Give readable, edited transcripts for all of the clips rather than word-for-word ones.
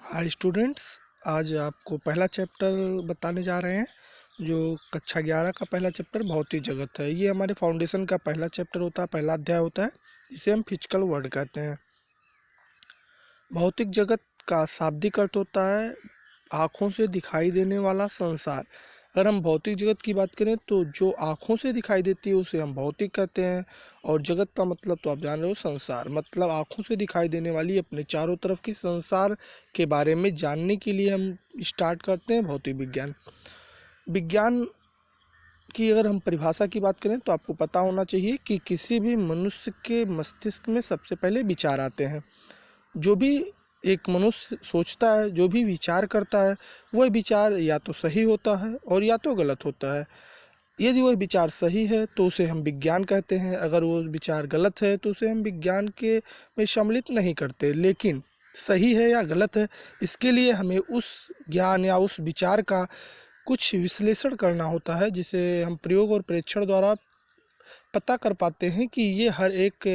Hi students. आज आपको पहला चैप्टर बताने जा रहे हैं जो कक्षा 11 का पहला चैप्टर भौतिक जगत है। ये हमारे फाउंडेशन का पहला चैप्टर होता है, पहला अध्याय होता है, जिसे हम फिजिकल वर्ल्ड कहते हैं। भौतिक जगत का शाब्दिक अर्थ होता है आँखों से दिखाई देने वाला संसार। अगर हम भौतिक जगत की बात करें तो जो आँखों से दिखाई देती है उसे हम भौतिक कहते हैं, और जगत का मतलब तो आप जान रहे हो संसार, मतलब आँखों से दिखाई देने वाली अपने चारों तरफ की संसार के बारे में जानने के लिए हम स्टार्ट करते हैं भौतिक विज्ञान। विज्ञान की अगर हम परिभाषा की बात करें तो आपको पता होना चाहिए कि किसी भी मनुष्य के मस्तिष्क में सबसे पहले विचार आते हैं। जो भी एक मनुष्य सोचता है, जो भी विचार करता है, वह विचार या तो सही होता है और या तो गलत होता है। यदि वह विचार सही है तो उसे हम विज्ञान कहते हैं, अगर वो विचार गलत है तो उसे हम विज्ञान के में सम्मिलित नहीं करते। लेकिन सही है या गलत है, इसके लिए हमें उस ज्ञान या उस विचार का कुछ विश्लेषण करना होता है, जिसे हम प्रयोग और परीक्षण द्वारा पता कर पाते हैं कि ये हर एक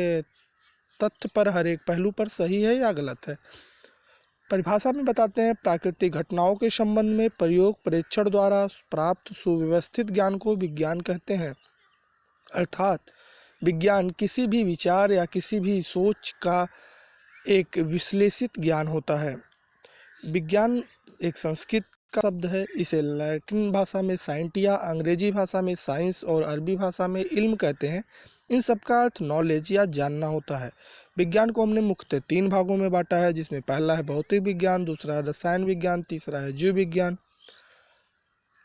तथ्य पर, हर एक पहलू पर सही है या गलत है। परिभाषा में बताते हैं, प्राकृतिक घटनाओं के संबंध में प्रयोग परीक्षण द्वारा प्राप्त सुव्यवस्थित ज्ञान को विज्ञान कहते हैं। अर्थात विज्ञान किसी भी विचार या किसी भी सोच का एक विश्लेषित ज्ञान होता है। विज्ञान एक संस्कृत का शब्द है। इसे लैटिन भाषा में साइंटिया, अंग्रेजी भाषा में साइंस और अरबी भाषा में इल्म कहते हैं। इन सब का अर्थ नॉलेज या जानना होता है। विज्ञान को हमने मुख्यतः 3 भागों में बांटा है, जिसमें पहला है भौतिक विज्ञान, दूसरा है रसायन विज्ञान, तीसरा है जीव विज्ञान।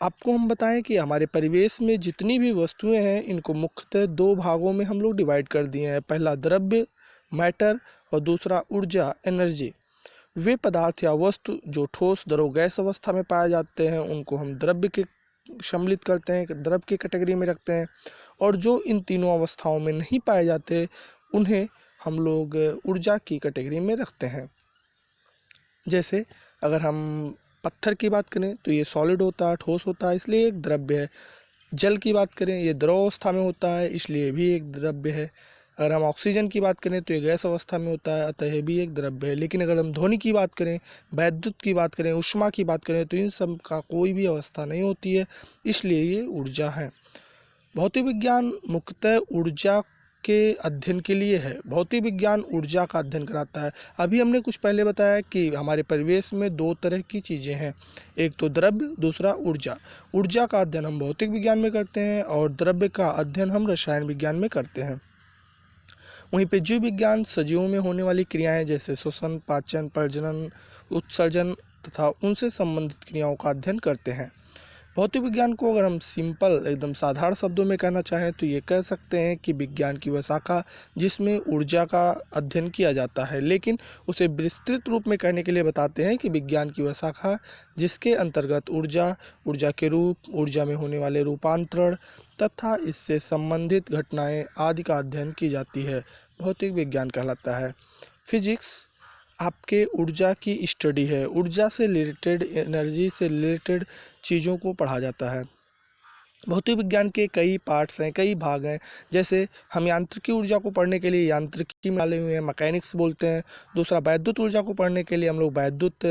आपको हम बताएं कि हमारे परिवेश में जितनी भी वस्तुएं हैं, इनको मुख्यतः 2 भागों में हम लोग डिवाइड कर दिए हैं। पहला द्रव्य मैटर और दूसरा ऊर्जा एनर्जी। वे पदार्थ या वस्तु जो ठोस द्रव गैस अवस्था में पाए जाते हैं उनको हम द्रव्य के सम्मिलित करते हैं, द्रव की कैटेगरी में रखते हैं। और जो इन तीनों अवस्थाओं में नहीं पाए जाते उन्हें हम लोग ऊर्जा की कैटेगरी में रखते हैं। जैसे अगर हम पत्थर की बात करें तो ये सॉलिड होता है, ठोस होता है, इसलिए एक द्रव्य है। जल की बात करें, ये द्रव अवस्था में होता है, इसलिए भी एक द्रव्य है। अगर हम ऑक्सीजन की बात करें तो ये गैस अवस्था में होता है, अतः ये भी एक द्रव्य है। लेकिन अगर हम ध्वनि की बात करें, वैद्युत की बात करें, ऊष्मा की बात करें, तो इन सब का कोई भी अवस्था नहीं होती है, इसलिए ये ऊर्जा है। भौतिक विज्ञान मुख्यतः ऊर्जा के अध्ययन के लिए है। भौतिक विज्ञान ऊर्जा का अध्ययन कराता है। अभी हमने कुछ पहले बताया कि हमारे परिवेश में 2 तरह की चीज़ें हैं, एक तो द्रव्य, दूसरा ऊर्जा। ऊर्जा का अध्ययन हम भौतिक विज्ञान में करते हैं और द्रव्य का अध्ययन हम रसायन विज्ञान में करते हैं। वहीं पे जीव विज्ञान सजीवों में होने वाली क्रियाएं जैसे श्वसन, पाचन, प्रजनन, उत्सर्जन तथा उनसे संबंधित क्रियाओं का अध्ययन करते हैं। भौतिक विज्ञान को अगर हम सिंपल एकदम साधारण शब्दों में कहना चाहें तो ये कह सकते हैं कि विज्ञान की वह शाखा जिसमें ऊर्जा का अध्ययन किया जाता है। लेकिन उसे विस्तृत रूप में कहने के लिए बताते हैं कि विज्ञान की वह शाखा जिसके अंतर्गत ऊर्जा, ऊर्जा के रूप, ऊर्जा में होने वाले रूपांतरण तथा इससे संबंधित घटनाएं आदि का अध्ययन की जाती है, भौतिक विज्ञान कहलाता है। फिजिक्स आपके ऊर्जा की स्टडी है। ऊर्जा से रिलेटेड, एनर्जी से रिलेटेड चीज़ों को पढ़ा जाता है। भौतिक विज्ञान के कई पार्ट्स हैं, कई भाग हैं। जैसे हम यांत्रिकी ऊर्जा को पढ़ने के लिए यांत्रिकी में डाले हुए हैं, मैकेनिक्स बोलते हैं। दूसरा वैद्युत ऊर्जा को पढ़ने के लिए हम लोग वैद्युत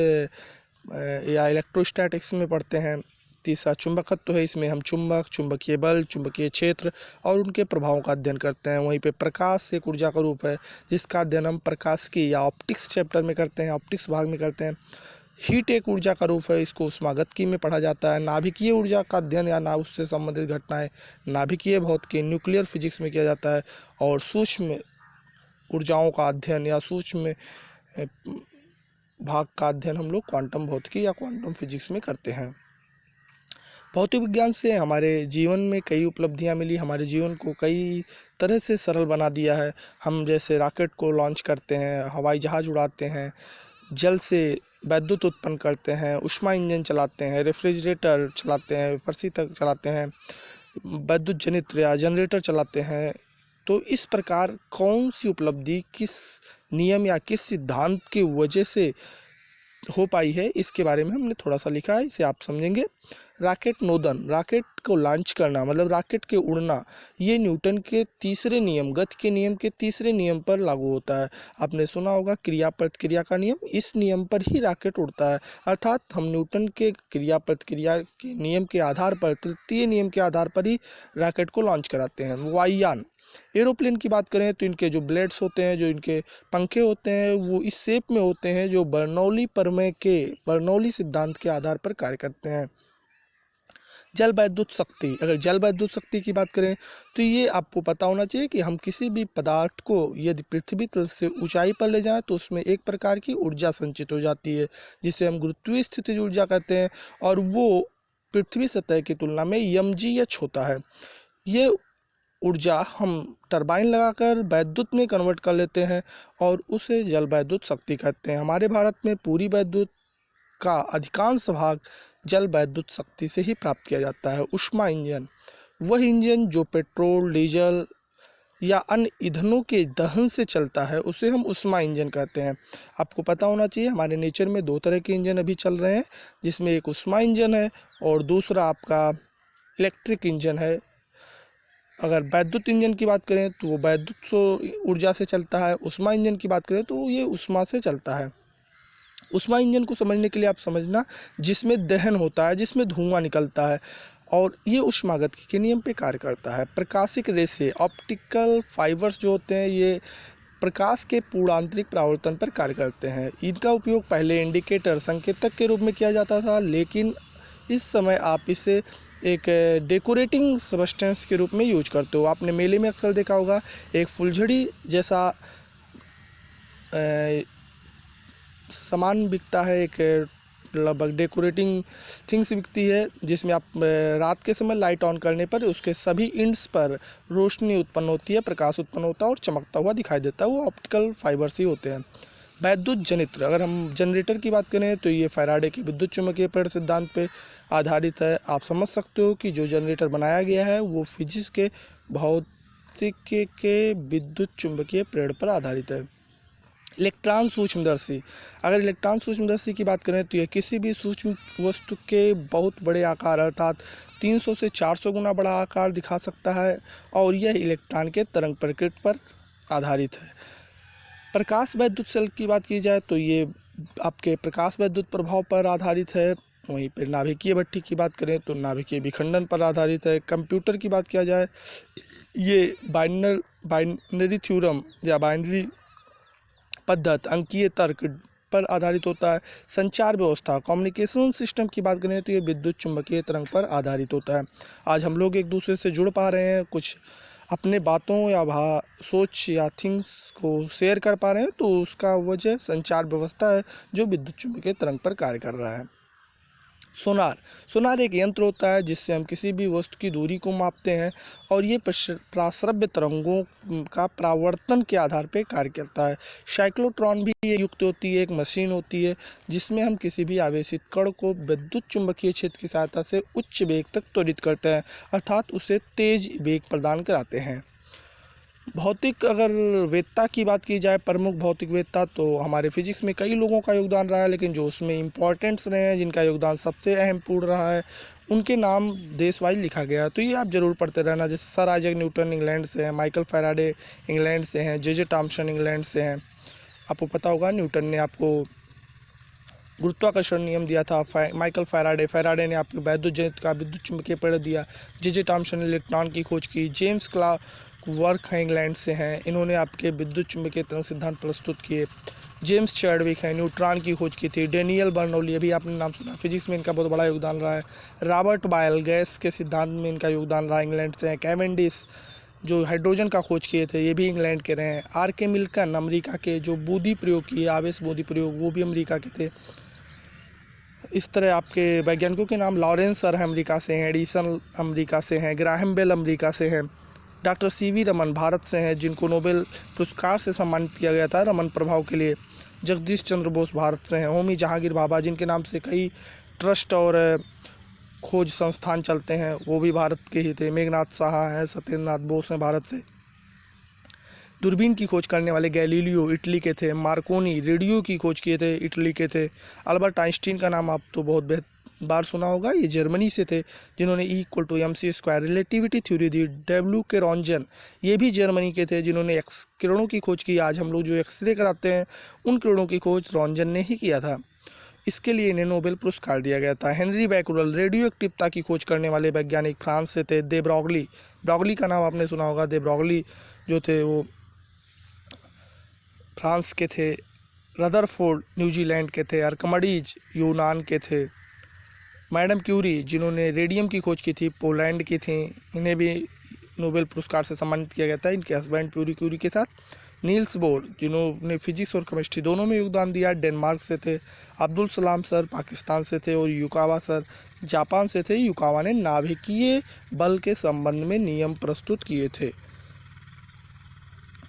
या इलेक्ट्रोस्टैटिक्स में पढ़ते हैं। तीसरा चुंबकत्व है, इसमें हम चुंबक, चुंबकीय बल, चुंबकीय क्षेत्र और उनके प्रभावों का अध्ययन करते हैं। वहीं पे प्रकाश एक ऊर्जा का रूप है, जिसका अध्ययन हम प्रकाशिकी या ऑप्टिक्स चैप्टर में करते हैं, ऑप्टिक्स भाग में करते हैं। हीट एक ऊर्जा का रूप है, इसको उष्मागतिकी में पढ़ा जाता है। नाभिकीय ऊर्जा का अध्ययन या ना उससे संबंधित घटनाएं नाभिकीय भौतिकी, न्यूक्लियर फिजिक्स में किया जाता है। और सूक्ष्म ऊर्जाओं का अध्ययन या सूक्ष्म भाग का अध्ययन हम लोग क्वांटम भौतिकी या क्वांटम फिजिक्स में करते हैं। भौतिक विज्ञान से हमारे जीवन में कई उपलब्धियां मिली, हमारे जीवन को कई तरह से सरल बना दिया है। हम जैसे रॉकेट को लॉन्च करते हैं, हवाई जहाज़ उड़ाते हैं, जल से विद्युत उत्पन्न करते हैं, ऊष्मा इंजन चलाते हैं, रेफ्रिजरेटर चलाते हैं, पर्सी तक चलाते हैं, विद्युत जनित या जनरेटर चलाते हैं। तो इस प्रकार कौन सी उपलब्धि किस नियम या किस सिद्धांत की वजह से हो पाई है, इसके बारे में हमने थोड़ा सा लिखा है, इसे आप समझेंगे। रॉकेट नोदन, रॉकेट को लॉन्च करना मतलब रॉकेट के उड़ना, ये न्यूटन के तीसरे नियम, गति के नियम के तीसरे नियम पर लागू होता है। आपने सुना होगा क्रिया प्रतिक्रिया का नियम, इस नियम पर ही रॉकेट उड़ता है। अर्थात हम न्यूटन के क्रिया प्रतिक्रिया के नियम के आधार पर, तृतीय नियम के आधार पर ही रॉकेट को लॉन्च कराते हैं। वायुयान, एरोप्लेन की बात करें तो इनके जो ब्लेड्स होते हैं, जो इनके पंखे होते हैं, वो इस शेप में होते हैं जो बर्नौली प्रमेय के, बर्नौली सिद्धांत के आधार पर कार्य करते हैं। जल विद्युत शक्ति, अगर जल विद्युत शक्ति की बात करें तो ये आपको पता होना चाहिए कि हम किसी भी पदार्थ को यदि पृथ्वी तल से ऊंचाई पर ले जाएं तो उसमें एक प्रकार की ऊर्जा संचित हो जाती है, जिसे हम गुरुत्वीय स्थितिज ऊर्जा कहते हैं, और वो पृथ्वी सतह की तुलना में mgh होता है। ये ऊर्जा हम टरबाइन लगाकर वैद्युत में कन्वर्ट कर लेते हैं और उसे जल विद्युत शक्ति कहते हैं। हमारे भारत में पूरी विद्युत का अधिकांश भाग जल विद्युत शक्ति से ही प्राप्त किया जाता है। ऊष्मा इंजन, वह इंजन जो पेट्रोल, डीजल या अन्य ईंधनों के दहन से चलता है, उसे हम ऊष्मा इंजन कहते हैं। आपको पता होना चाहिए हमारे नेचर में दो तरह के इंजन अभी चल रहे हैं, जिसमें एक ऊष्मा इंजन है और दूसरा आपका इलेक्ट्रिक इंजन है। अगर वैद्युत इंजन की बात करें तो वो वैद्युत ऊर्जा से चलता है, ऊष्मा इंजन की बात करें तो ये ऊष्मा से चलता है। ऊष्मा इंजन को समझने के लिए आप समझना, जिसमें दहन होता है, जिसमें धुआं निकलता है, और ये ऊष्मागतिकी के नियम पे कार्य करता है। प्रकाशिक रेशे, ऑप्टिकल फाइबर्स जो होते हैं, ये प्रकाश के पूर्णांतरिक परावर्तन पर कार्य करते हैं। इनका उपयोग पहले इंडिकेटर, संकेतक के रूप में किया जाता था, लेकिन इस समय आप इसे एक डेकोरेटिंग सब्सटेंस के रूप में यूज करते हो। आपने मेले में अक्सर देखा होगा, एक फुलझड़ी जैसा सामान बिकता है, एक लगभग डेकोरेटिंग थिंग्स बिकती है, जिसमें आप रात के समय लाइट ऑन करने पर उसके सभी एंड्स पर रोशनी उत्पन्न होती है, प्रकाश उत्पन्न होता है और चमकता हुआ दिखाई देता है। वो ऑप्टिकल फाइबर्स ही होते हैं। वैद्युत जनित्र, अगर हम जनरेटर की बात करें तो ये फैराडे के विद्युत चुम्बकीय प्रेरण सिद्धांत पे आधारित है। आप समझ सकते हो कि जो जनरेटर बनाया गया है वो फिजिक्स के, भौतिकी के विद्युत चुम्बकीय प्रेरण पर आधारित है। इलेक्ट्रॉन सूक्ष्मदर्शी, अगर इलेक्ट्रॉन सूक्ष्मदर्शी की बात करें तो यह किसी भी सूक्ष्म वस्तु के बहुत बड़े आकार अर्थात 300 से 400 गुना बड़ा आकार दिखा सकता है, और यह इलेक्ट्रॉन के तरंग प्रकृति पर आधारित है। प्रकाश वैद्युत सेल की बात की जाए तो ये आपके प्रकाश वैद्युत प्रभाव पर आधारित है। वहीं पर नाभिकीय भट्ठी की बात करें तो नाभिकीय विखंडन पर आधारित है। कंप्यूटर की बात किया जाए, ये बाइनरी थ्योरम या बाइनरी पद्धति, अंकीय तर्क पर आधारित होता है। संचार व्यवस्था, कम्युनिकेशन सिस्टम की बात करें तो ये विद्युत चुम्बकीय तरंग पर आधारित होता है। आज हम लोग एक दूसरे से जुड़ पा रहे हैं, कुछ अपने बातों या सोच या थिंग्स को शेयर कर पा रहे हैं, तो उसका वजह संचार व्यवस्था है जो विद्युत चुम्बकीय तरंग पर कार्य कर रहा है। सोनार एक यंत्र होता है जिससे हम किसी भी वस्तु की दूरी को मापते हैं, और ये प्राश्रव्य तरंगों का परावर्तन के आधार पर कार्य करता है। साइक्लोट्रॉन भी ये युक्त होती है, एक मशीन होती है जिसमें हम किसी भी आवेशित कण को विद्युत चुम्बकीय क्षेत्र की सहायता से उच्च वेग तक त्वरित करते हैं, अर्थात उसे तेज वेग प्रदान कराते हैं। भौतिक अगर वेत्ता की बात की जाए, प्रमुख भौतिक वेत्ता, तो हमारे फिजिक्स में कई लोगों का योगदान रहा है, लेकिन जो उसमें इम्पोर्टेंट्स रहे हैं, जिनका योगदान सबसे अहम पूर्ण रहा है, उनके नाम देश वाइज लिखा गया है, तो ये आप जरूर पढ़ते रहना। जैसे सर आइजैक न्यूटन इंग्लैंड से हैं, माइकल फैराडे इंग्लैंड से हैं, जे टॉमसन इंग्लैंड से हैं। आपको पता होगा न्यूटन ने आपको गुरुत्वाकर्षण नियम दिया था। माइकल फैराडे ने आपको वैद्युत जनित्र का विद्युत चुम्बकीय प्रेरण दिया। जे टॉमसन ने इलेक्ट्रॉन की खोज की। जेम्स क्लार्क वर्क है, इंग्लैंड से हैं, इन्होंने आपके विद्युत चुम्बकीय तरंग सिद्धांत प्रस्तुत किए। जेम्स चैडविक हैं, न्यूट्रॉन की खोज की थी। डेनियल बर्नौली, अभी आपने नाम सुना, फिजिक्स में इनका बहुत बड़ा योगदान रहा है। रॉबर्ट बायल, गैस के सिद्धांत में इनका योगदान रहा, इंग्लैंड से हैं। कैवेंडिश जो हाइड्रोजन का खोज किए थे, ये भी इंग्लैंड के रहे हैं। आर के मिल्टन अमेरिका के, जो बूंदी प्रयोग किए, आवेश बूंदी प्रयोग, वो भी अमेरिका के थे। इस तरह आपके वैज्ञानिकों के नाम लॉरेंस सर अमेरिका से हैं, एडिसन अमेरिका से हैं, ग्राहम बेल अमेरिका से हैं। डॉक्टर सीवी रमन भारत से हैं, जिनको नोबेल पुरस्कार से सम्मानित किया गया था रमन प्रभाव के लिए। जगदीश चंद्र बोस भारत से हैं। होमी जहांगीर भाभा, जिनके नाम से कई ट्रस्ट और खोज संस्थान चलते हैं, वो भी भारत के ही थे। मेघनाथ साहा हैं, सत्येंद्रनाथ बोस हैं भारत से। दूरबीन की खोज करने वाले गैलीलियो इटली के थे। मार्कोनी रेडियो की खोज किए थे, इटली के थे। अल्बर्ट आइंस्टीन का नाम आप तो बहुत बार सुना होगा, ये जर्मनी से थे, जिन्होंने E=mc² रिलेटिविटी थ्योरी दी। डब्ल्यू के रॉन्जन, ये भी जर्मनी के थे, जिन्होंने एक्स किरणों की खोज की। आज हम लोग जो एक्सरे कराते हैं उन किरणों की खोज रॉन्जन ने ही किया था। इसके लिए इन्हें नोबेल पुरस्कार दिया गया था। हेनरी बैकुरल रेडियो एक्टिवता की खोज करने वाले वैज्ञानिक फ्रांस से थे। दे ब्रॉगली, ब्रॉगली का नाम आपने सुना होगा, दे ब्रॉगली जो थे वो फ्रांस के थे। रदरफोर्ड न्यूजीलैंड के थे। आर्किमिडीज यूनान के थे। मैडम क्यूरी जिन्होंने रेडियम की खोज की थी, पोलैंड की थी, इन्हें भी नोबेल पुरस्कार से सम्मानित किया गया था, इनके हस्बैंड प्यूरी क्यूरी के साथ। नील्स बोर जिन्होंने फिजिक्स और केमिस्ट्री दोनों में योगदान दिया, डेनमार्क से थे। अब्दुल सलाम सर पाकिस्तान से थे और युकावा सर जापान से थे। युकावा ने नाभिकीय बल के संबंध में नियम प्रस्तुत किए थे।